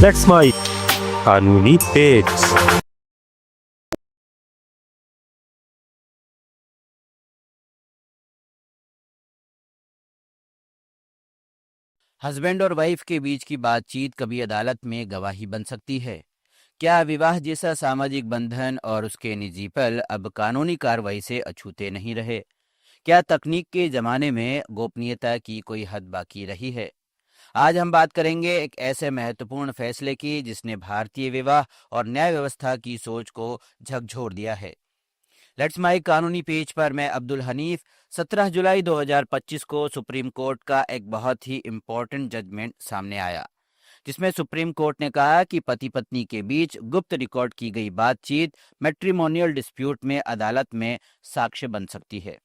That's my कानूनी page. Husband और wife के बीच की बातचीत कभी अदालत में गवाही बन सकती है। क्या विवाह जैसा सामाजिक बंधन और उसके निजी पल अब कानूनी कार्रवाई से अछूते नहीं रहे? क्या तकनीक के जमाने में गोपनीयता की कोई हद बाकी रही है? आज हम बात करेंगे एक ऐसे महत्वपूर्ण फैसले की जिसने भारतीय विवाह और न्याय व्यवस्था की सोच को झकझोर दिया है। लेट्स माई कानूनी पेज पर मैं अब्दुल हनीफ। 17 जुलाई 2025 को सुप्रीम कोर्ट का एक बहुत ही इम्पोर्टेंट जजमेंट सामने आया, जिसमें सुप्रीम कोर्ट ने कहा कि पति पत्नी के बीच गुप्त रिकॉर्ड की गई बातचीत मैट्रिमोनियल डिस्प्यूट में अदालत में साक्ष्य बन सकती है।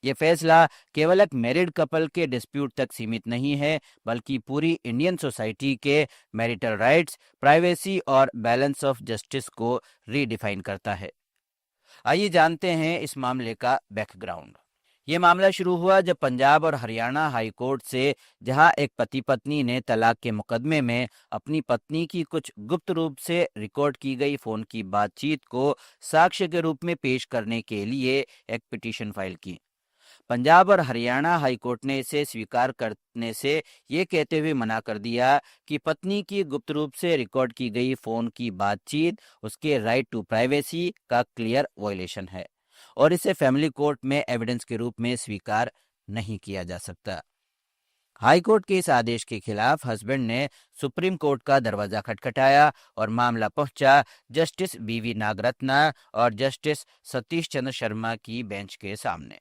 ये फैसला केवल एक मैरिड कपल के डिस्प्यूट तक सीमित नहीं है, बल्कि पूरी इंडियन सोसाइटी के मैरिटल राइट्स, प्राइवेसी और बैलेंस ऑफ जस्टिस को रीडिफाइन करता है। आइए जानते हैं इस मामले का बैकग्राउंड। ये मामला शुरू हुआ जब पंजाब और हरियाणा हाई कोर्ट से, जहां एक पति पत्नी ने तलाक के मुकदमे में अपनी पत्नी की कुछ गुप्त रूप से रिकॉर्ड की गई फोन की बातचीत को साक्ष्य के रूप में पेश करने के लिए एक पिटीशन फाइल की। पंजाब और हरियाणा हाई कोर्ट ने इसे स्वीकार करने से ये कहते हुए मना कर दिया कि पत्नी की गुप्त रूप से रिकॉर्ड की गई फोन की बातचीत उसके राइट टू प्राइवेसी का क्लियर वायलेशन है और इसे फैमिली कोर्ट में एविडेंस के रूप में स्वीकार नहीं किया जा सकता। हाई कोर्ट के इस आदेश के खिलाफ हस्बैंड ने सुप्रीम कोर्ट का दरवाजा खटखटाया और मामला पहुंचा जस्टिस बीवी नागरत्ना और जस्टिस सतीश चंद्र शर्मा की बेंच के सामने।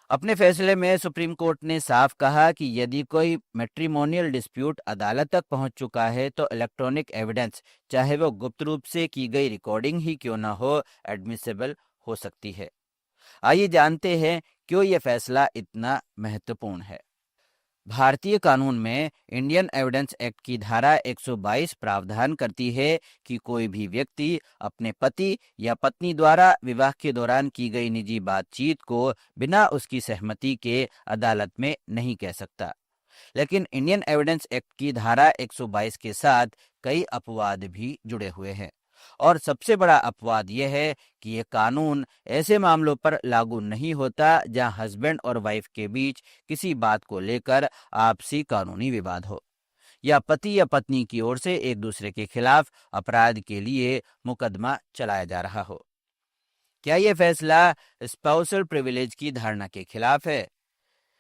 अपने फैसले में सुप्रीम कोर्ट ने साफ कहा कि यदि कोई मैट्रिमोनियल डिस्प्यूट अदालत तक पहुंच चुका है तो इलेक्ट्रॉनिक एविडेंस, चाहे वो गुप्त रूप से की गई रिकॉर्डिंग ही क्यों न हो, एडमिसिबल हो सकती है। आइए जानते हैं क्यों यह फैसला इतना महत्वपूर्ण है। भारतीय कानून में इंडियन एविडेंस एक्ट की धारा 122 प्रावधान करती है कि कोई भी व्यक्ति अपने पति या पत्नी द्वारा विवाह के दौरान की गई निजी बातचीत को बिना उसकी सहमति के अदालत में नहीं कह सकता। लेकिन इंडियन एविडेंस एक्ट की धारा 122 के साथ कई अपवाद भी जुड़े हुए हैं, और सबसे बड़ा अपवाद यह है कि यह कानून ऐसे मामलों पर लागू नहीं होता जहां हस्बैंड और वाइफ के बीच किसी बात को लेकर आपसी कानूनी विवाद हो, या पति या पत्नी की ओर से एक दूसरे के खिलाफ अपराध के लिए मुकदमा चलाया जा रहा हो। क्या यह फैसला स्पाउसल प्रिविलेज की धारणा के खिलाफ है?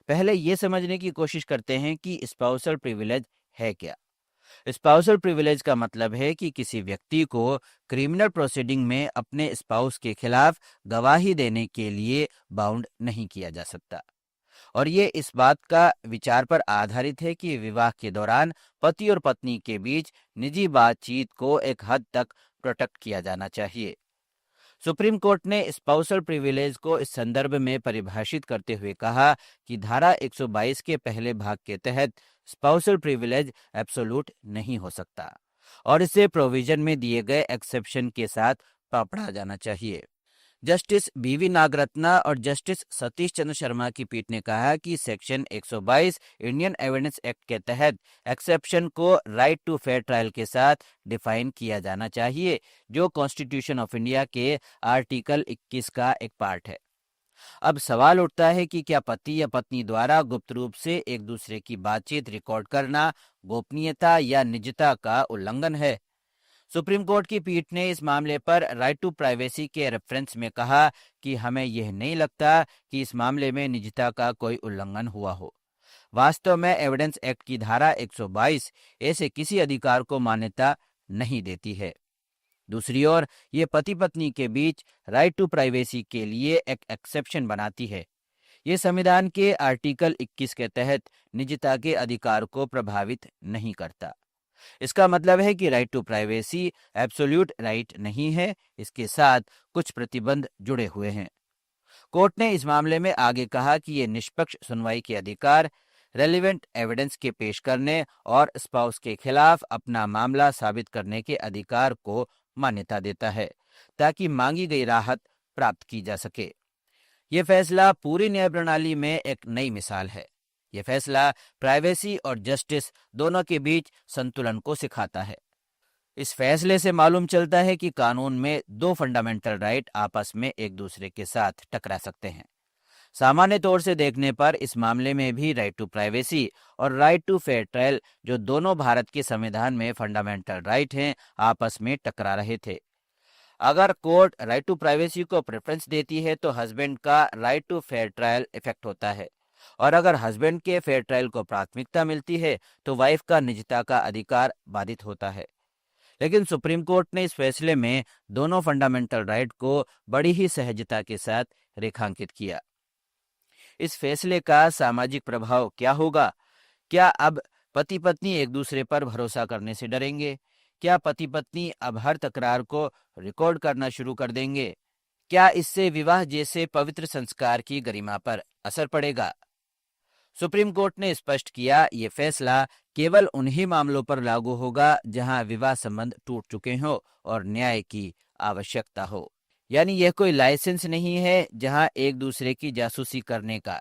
पहले यह समझने की कोशिश करते हैं कि स्पाउसल प्रिविलेज है क्या। स्पाउसल प्रिविलेज का मतलब है कि किसी व्यक्ति को क्रिमिनल प्रोसीडिंग में अपने स्पाउस के खिलाफ गवाही देने के लिए बाउंड नहीं किया जा सकता, और ये इस बात का विचार पर आधारित है कि विवाह के दौरान पति और पत्नी के बीच निजी बातचीत को एक हद तक प्रोटेक्ट किया जाना चाहिए। सुप्रीम कोर्ट ने स्पाउसल प्रिविलेज को इस संदर्भ में परिभाषित करते हुए कहा कि धारा 122 के पहले भाग के तहत स्पाउसल प्रिविलेज एब्सोल्यूट नहीं हो सकता और इसे प्रोविजन में दिए गए एक्सेप्शन के साथ पढ़ा जाना चाहिए। जस्टिस बीवी नागरत्ना और जस्टिस सतीश चंद्र शर्मा की पीठ ने कहा कि सेक्शन 122 इंडियन एविडेंस एक्ट के तहत एक्सेप्शन को राइट टू फेयर ट्रायल के साथ डिफाइन किया जाना चाहिए, जो कॉन्स्टिट्यूशन ऑफ इंडिया के आर्टिकल 21 का एक पार्ट है। अब सवाल उठता है कि क्या पति या पत्नी द्वारा गुप्त रूप से एक दूसरे की बातचीत रिकॉर्ड करना गोपनीयता या निजता का उल्लंघन है? सुप्रीम कोर्ट की पीठ ने इस मामले पर राइट टू प्राइवेसी के रेफरेंस में कहा कि हमें यह नहीं लगता कि इस मामले में निजता का कोई उल्लंघन हुआ हो। वास्तव में एविडेंस एक्ट की धारा 122 ऐसे किसी अधिकार को मान्यता नहीं देती है। दूसरी ओर ये पति पत्नी के बीच राइट टू प्राइवेसी के लिए एक एक्सेप्शन बनाती है। ये संविधान के आर्टिकल 21 के तहत निजता के अधिकार को प्रभावित नहीं करता। इसका मतलब है कि right to privacy absolute right नहीं है, इसके साथ कुछ प्रतिबंध जुड़े हुए हैं। कोर्ट ने इस मामले में आगे कहा कि ये निष्पक्ष सुनवाई के अधिकार, रेलिवेंट एविडेंस के पेश करने और स्पाउस के खिलाफ अपना मामला साबित करने के अधिकार को मान्यता देता है, ताकि मांगी गई राहत प्राप्त की जा सके। ये फैसला पूरी न्याय प्रणाली में एक नई मिसाल है। यह फैसला प्राइवेसी और जस्टिस दोनों के बीच संतुलन को सिखाता है। इस फैसले से मालूम चलता है कि कानून में दो फंडामेंटल राइट आपस में एक दूसरे के साथ टकरा सकते हैं। सामान्य तौर से देखने पर इस मामले में भी राइट टू प्राइवेसी और राइट टू फेयर ट्रायल, जो दोनों भारत के संविधान में फंडामेंटल राइट हैं, आपस में टकरा रहे थे। अगर कोर्ट राइट टू प्राइवेसी को प्रेफरेंस देती है तो हस्बैंड का right to fair trial effect होता है, और अगर हस्बैंड के फेयर ट्रायल को प्राथमिकता मिलती है तो वाइफ का निजता का अधिकार बाधित होता है। लेकिन सुप्रीम कोर्ट ने इस फैसले में दोनों फंडामेंटल राइट को बड़ी ही सहजता के साथ रेखांकित किया। इस फैसले का सामाजिक प्रभाव क्या होगा? क्या अब पति पत्नी एक दूसरे पर भरोसा करने से डरेंगे? क्या पति पत्नी अब हर तकरार को रिकॉर्ड करना शुरू कर देंगे? क्या इससे विवाह जैसे पवित्र संस्कार की गरिमा पर असर पड़ेगा? सुप्रीम कोर्ट ने स्पष्ट किया, ये फैसला केवल उन्हीं मामलों पर लागू होगा जहां विवाह संबंध टूट चुके हों और न्याय की आवश्यकता हो। यानी यह कोई लाइसेंस नहीं है जहां एक दूसरे की जासूसी करने का,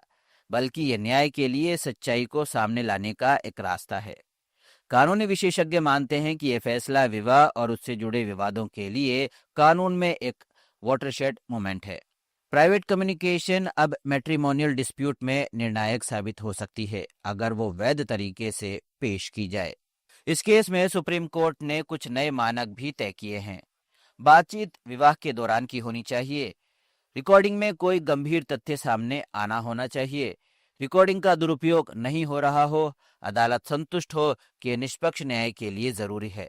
बल्कि यह न्याय के लिए सच्चाई को सामने लाने का एक रास्ता है। कानूनी विशेषज्ञ मानते हैं कि यह फैसला विवाह और उससे जुड़े विवादों के लिए कानून में एक वाटरशेड मोमेंट है। प्राइवेट कम्युनिकेशन अब मैट्रिमोनियल डिस्प्यूट में निर्णायक साबित हो सकती है अगर वो वैध तरीके से पेश की जाए। इस केस में सुप्रीम कोर्ट ने कुछ नए मानक भी तय किए हैं। बातचीत विवाह के दौरान की होनी चाहिए। रिकॉर्डिंग में कोई गंभीर तथ्य सामने आना होना चाहिए। रिकॉर्डिंग का दुरुपयोग नहीं हो रहा हो। अदालत संतुष्ट हो कि निष्पक्ष न्याय के लिए जरूरी है।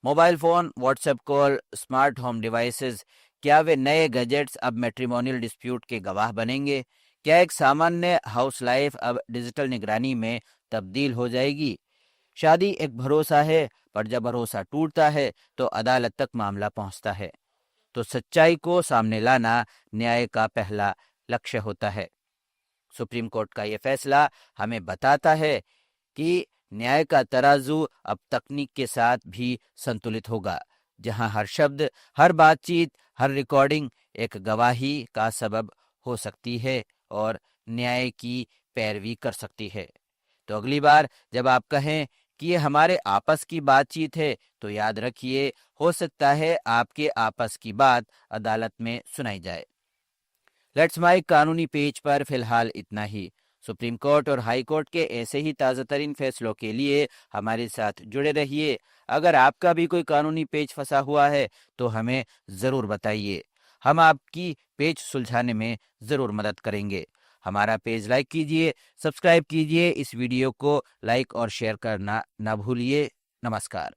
Mobile phone, WhatsApp call, smart home devices, क्या वे नए गैजेट्स अब मैट्रिमोनियल डिस्प्यूट के गवाह बनेंगे? क्या एक सामान्य हाउस लाइफ अब डिजिटल निगरानी में तब्दील हो जाएगी? शादी एक भरोसा है, पर जब भरोसा टूटता है तो अदालत तक मामला पहुंचता है। तो सच्चाई को सामने लाना न्याय का पहला लक्ष्य होता है। सुप्रीम कोर्ट का यह फैसला हमें बताता है कि न्याय का तराजू अब तकनीक के साथ भी संतुलित होगा, जहां हर शब्द, हर बातचीत, हर रिकॉर्डिंग एक गवाही का सबब हो सकती है और न्याय की पैरवी कर सकती है। तो अगली बार जब आप कहें कि ये हमारे आपस की बातचीत है, तो याद रखिए, हो सकता है आपके आपस की बात अदालत में सुनाई जाए। लेट्स माइक कानूनी पेज पर फिलहाल इतना ही। सुप्रीम कोर्ट और हाई कोर्ट के ऐसे ही ताज़ा तरीन फैसलों के लिए हमारे साथ जुड़े रहिए। अगर आपका भी कोई कानूनी पेज फंसा हुआ है तो हमें ज़रूर बताइए, हम आपकी पेज सुलझाने में ज़रूर मदद करेंगे। हमारा पेज लाइक कीजिए, सब्सक्राइब कीजिए, इस वीडियो को लाइक और शेयर करना ना भूलिए। नमस्कार।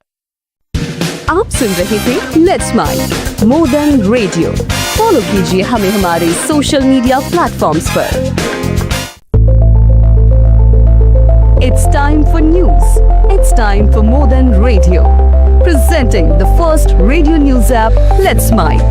आप सुन रहे थे let's mike more than radio. Follow कीजिए हमें हमारे सोशल मीडिया प्लेटफॉर्म्स पर। It's time for news. It's time for more than radio. Presenting the first radio news app, Let's Mic.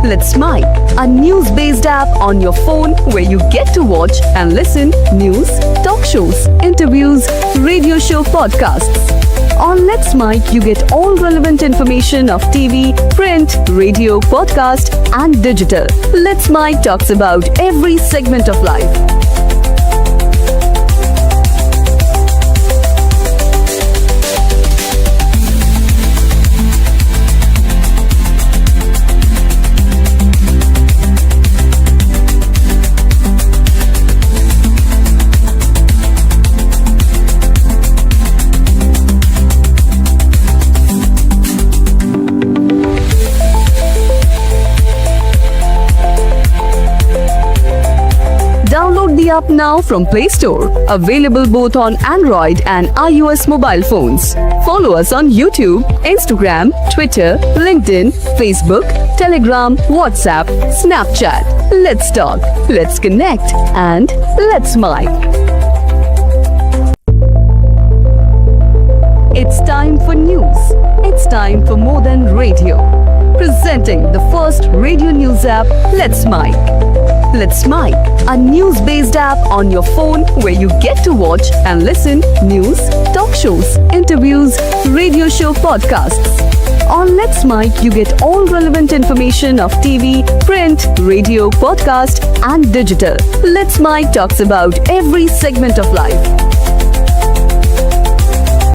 Let's Mic, a news-based app on your phone where you get to watch and listen news, talk shows, interviews, radio show podcasts. On Let's Mic, you get all relevant information of TV, print, radio, podcast, and digital. Let's Mic talks about every segment of life. Download the app now from Play Store. Available both on Android and iOS mobile phones. Follow us on YouTube, Instagram, Twitter, LinkedIn, Facebook, Telegram, WhatsApp, Snapchat. Let's talk, let's connect, and let's mic. It's time for news. It's time for more than radio. Presenting the first radio news app, Let's Mic. Let's Mic, a news-based app on your phone where you get to watch and listen news, talk shows, interviews, news, radio show podcasts. On Let's Mic, you get all relevant information of TV, print, radio, podcast, and digital. Let's Mic talks about every segment of life.